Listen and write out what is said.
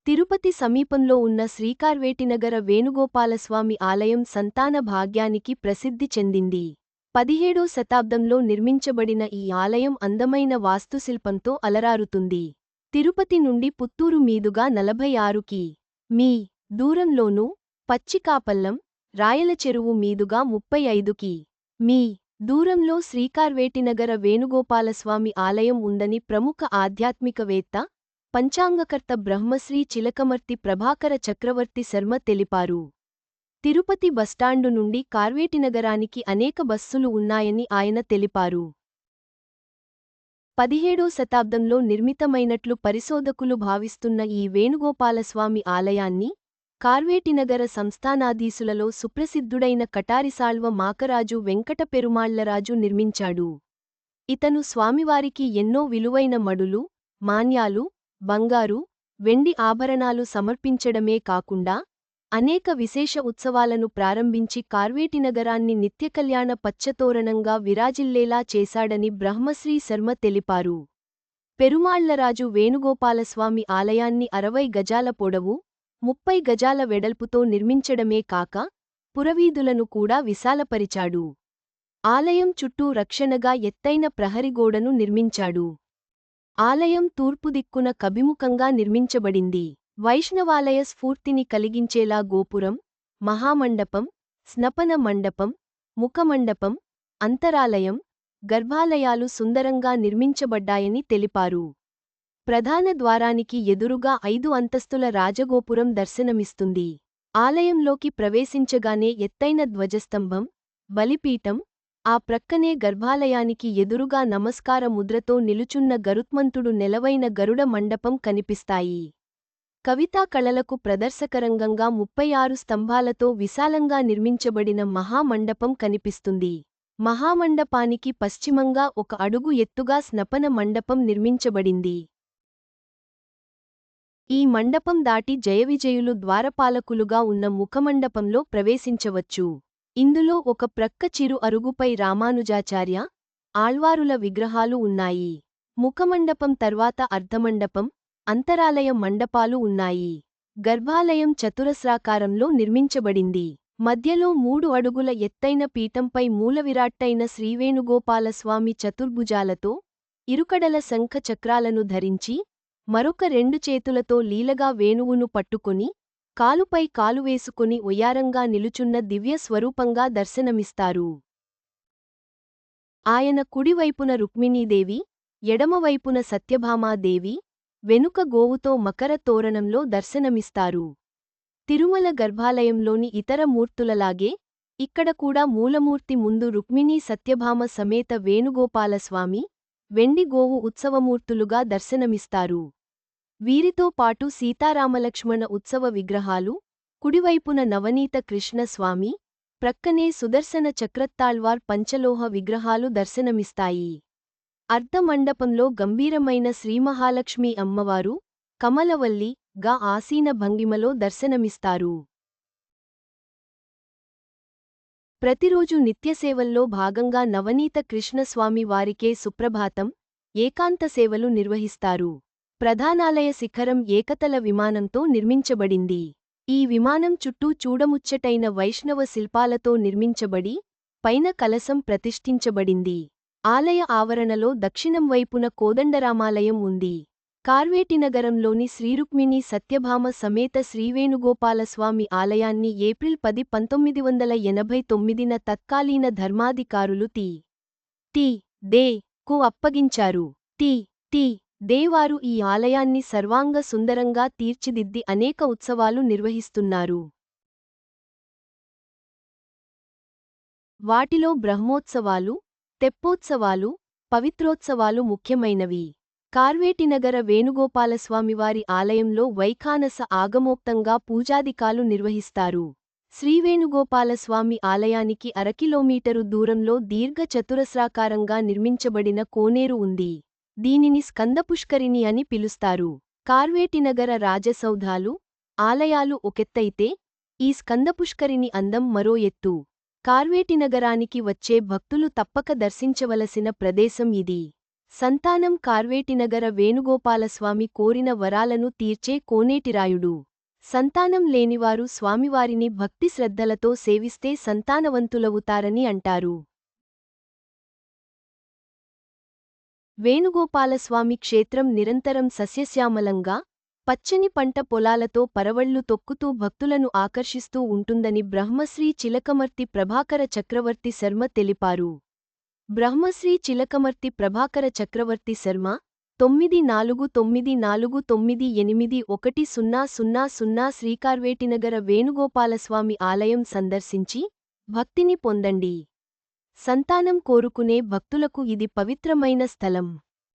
తిరుపతి సమీపంలో ఉన్న శ్రీకార్వేటినగర వేణుగోపాలస్వామి ఆలయం సంతాన భాగ్యానికి ప్రసిద్ధి చెందింది. 17వ శతాబ్దంలో నిర్మించబడిన ఈ ఆలయం అందమైన వాస్తుశిల్పంతో అలరారుతుంది. తిరుపతి నుండి పుత్తూరు మీదుగా 46 కి.మీ. దూరంలోనూ, పచ్చికాపల్లం, రాయలచెరువు మీదుగా 35 కి.మీ. దూరంలో శ్రీకార్వేటినగర వేణుగోపాలస్వామి ఆలయం ఉందని ప్రముఖ ఆధ్యాత్మికవేత్త, పంచాంగకర్త బ్రహ్మశ్రీ చిలకమర్తి ప్రభాకర చక్రవర్తి శర్మ తెలిపారు. తిరుపతి బస్టాండు నుండి కార్వేటినగరానికి అనేక బస్సులు ఉన్నాయని ఆయన తెలిపారు. 17వ శతాబ్దంలో నిర్మితమైనట్లు పరిశోధకులు భావిస్తున్న ఈ వేణుగోపాలస్వామి ఆలయాన్ని కార్వేటినగర సంస్థానాధీశులలో సుప్రసిద్ధుడైన కటారిసాళ్వ మాకరాజు వెంకట పెరుమాళ్లరాజు నిర్మించాడు. ఇతను స్వామివారికి ఎన్నో విలువైన మడులు, మాన్యాలు, బంగారు, వెండి ఆభరణాలు సమర్పించడమే కాకుండా అనేక విశేష ఉత్సవాలను ప్రారంభించి కార్వేటినగరాన్ని నిత్యకల్యాణ పచ్చతోరణంగా విరాజిల్లేలా చేశాడని బ్రహ్మశ్రీ శర్మ తెలిపారు. పెరుమాళ్లరాజు వేణుగోపాలస్వామి ఆలయాన్ని 60 గజాల పొడవు, 30 గజాల వెడల్పుతో నిర్మించడమే కాక పురవీధులను కూడా విశాలపరిచాడు. ఆలయం చుట్టూ రక్షణగా ఎత్తైన ప్రహరిగోడను నిర్మించాడు. ఆలయం తూర్పు దిక్కున కభిముఖంగా నిర్మించబడింది. వైష్ణవాలయ స్ఫూర్తిని కలిగించేలా గోపురం, మహామండపం, స్నపన మండపం, ముఖమండపం, అంతరాలయం, గర్భాలయాలు సుందరంగా నిర్మించబడ్డాయని తెలిపారు. ప్రధాన ద్వారానికి ఎదురుగా 5 అంతస్తుల రాజగోపురం దర్శనమిస్తుంది. ఆలయంలోకి ప్రవేశించగానే ఎత్తైన ధ్వజస్తంభం, బలిపీఠం, ఆ ప్రక్కనే గర్భాలయానికి ఎదురుగా నమస్కార ముద్రతో నిలుచున్న గరుత్మంతుడు నెలవైన గరుడ మండపం కనిపిస్తాయి. కవితా కళలకు ప్రదర్శకరంగంగా 36 స్తంభాలతో విశాలంగా నిర్మించబడిన మహామండపం కనిపిస్తుంది. మహామండపానికి పశ్చిమంగా 1 అడుగు ఎత్తుగా స్నపన మండపం నిర్మించబడింది. ఈ మండపం దాటి జయవిజయులు ద్వారపాలకులుగా ఉన్న ముఖమండపంలో ప్రవేశించవచ్చు. ఇందులో ఒక ప్రక్క చిరు అరుగుపై రామానుజాచార్య, ఆళ్వారుల విగ్రహాలు ఉన్నాయి. ముఖమండపం తర్వాత అర్ధమండపం, అంతరాలయ మండపాలు ఉన్నాయి. గర్భాలయం చతురస్రాకారంలో నిర్మించబడింది. మధ్యలో 3 అడుగుల ఎత్తైన పీఠంపై మూలవిరాట్టైన శ్రీవేణుగోపాలస్వామి చతుర్భుజాలతో, ఇరుకడల శంఖ చక్రాలను ధరించి, మరొక 2 చేతులతో లీలగా వేణువును పట్టుకొని, కాలుపై కాలు వేసుకొని ఒయ్యారంగా నిలుచున్న దివ్య స్వరూపంగా దర్శనమిస్తారు. ఆయన కుడివైపున రుక్మిణీదేవి, ఎడమవైపున సత్యభామాదేవి, వెనుక గోవుతో మకర తోరణంలో దర్శనమిస్తారు. తిరుమల గర్భాలయంలోని ఇతర మూర్తులలాగే ఇక్కడ కూడా మూలమూర్తి ముందు రుక్మిణీ సత్యభామ సమేత వేణుగోపాలస్వామి, వెండి గోవు ఉత్సవమూర్తులుగా దర్శనమిస్తారు. వీరితో పాటు సీతారామలక్ష్మణ ఉత్సవ విగ్రహాలు, కుడివైపున నవనీత కృష్ణస్వామి, ప్రక్కనే సుదర్శన చక్రత్తాళ్వార్ పంచలోహ విగ్రహాలు దర్శనమిస్తాయి. అర్ధమండపంలో గంభీరమైన శ్రీమహాలక్ష్మీ అమ్మవారు, కమలవల్లి గా ఆసీన భంగిమలో దర్శనమిస్తారు. ప్రతిరోజు నిత్యసేవల్లో భాగంగా నవనీత కృష్ణస్వామి వారికే సుప్రభాతం, ఏకాంత సేవలు నిర్వహిస్తారు. ప్రధానాలయ శిఖరం ఏకతల విమానంతో నిర్మించబడింది. ఈ విమానం చుట్టూ చూడముచ్చటైన వైష్ణవ శిల్పాలతో నిర్మించబడి, పైన కలశం ప్రతిష్ఠించబడింది. ఆలయ ఆవరణలో దక్షిణం వైపున కోదండరామాలయం ఉంది. కార్వేటినగరంలోని శ్రీరుక్మిణీ సత్యభామ సమేత శ్రీవేణుగోపాలస్వామి ఆలయాన్ని ఏప్రిల్ 10, 1989న తత్కాలీన ధర్మాధికారులు టి.దే. కు అప్పగించారు. టి.దే. వారు ఈ ఆలయాన్ని సర్వాంగ సుందరంగా తీర్చిదిద్ది అనేక ఉత్సవాలు నిర్వహిస్తున్నారు. వాటిలో బ్రహ్మోత్సవాలు, తెప్పోత్సవాలు, పవిత్రోత్సవాలు ముఖ్యమైనవి. కార్వేటినగర వేణుగోపాలస్వామివారి ఆలయంలో వైఖానస ఆగమోక్తంగా పూజాదికాలు నిర్వహిస్తారు. శ్రీవేణుగోపాలస్వామి ఆలయానికి 1/2 కిలోమీటరు దూరంలో దీర్ఘ చతురస్రాకారంగా నిర్మించబడిన కోనేరు ఉంది. దీనిని స్కందపుష్కరిణి అని పిలుస్తారు. కార్వేటినగర రాజసౌధాలు, ఆలయాలు ఒకెత్తైతే, ఈ స్కందపుష్కరిణి అందం మరో ఎత్తు. కార్వేటినగరానికి వచ్చే భక్తులు తప్పక దర్శించవలసిన ప్రదేశం ఇది. సంతానం కార్వేటినగర వేణుగోపాలస్వామి కోరిన వరాలను తీర్చే కోనేటిరాయుడు. సంతానం లేనివారు స్వామివారిని భక్తి శ్రద్ధలతో సేవిస్తే సంతానవంతులవుతారని అంటారు. వేణుగోపాలస్వామి క్షేత్రం నిరంతరం సస్యశ్యామలంగా, పచ్చని పంట పొలాలతో పరవళ్లు తొక్కుతూ భక్తులను ఆకర్షిస్తూ ఉంటుందని బ్రహ్మశ్రీ చిలకమర్తి ప్రభాకర చక్రవర్తి శర్మ తెలిపారు. బ్రహ్మశ్రీ చిలకమర్తి ప్రభాకర చక్రవర్తి శర్మ 9449981000 శ్రీకార్వేటినగర వేణుగోపాలస్వామి ఆలయం సందర్శించి భక్తిని పొందండి. సంతానం కోరుకునే భక్తులకు ఇది పవిత్రమైన స్థలం.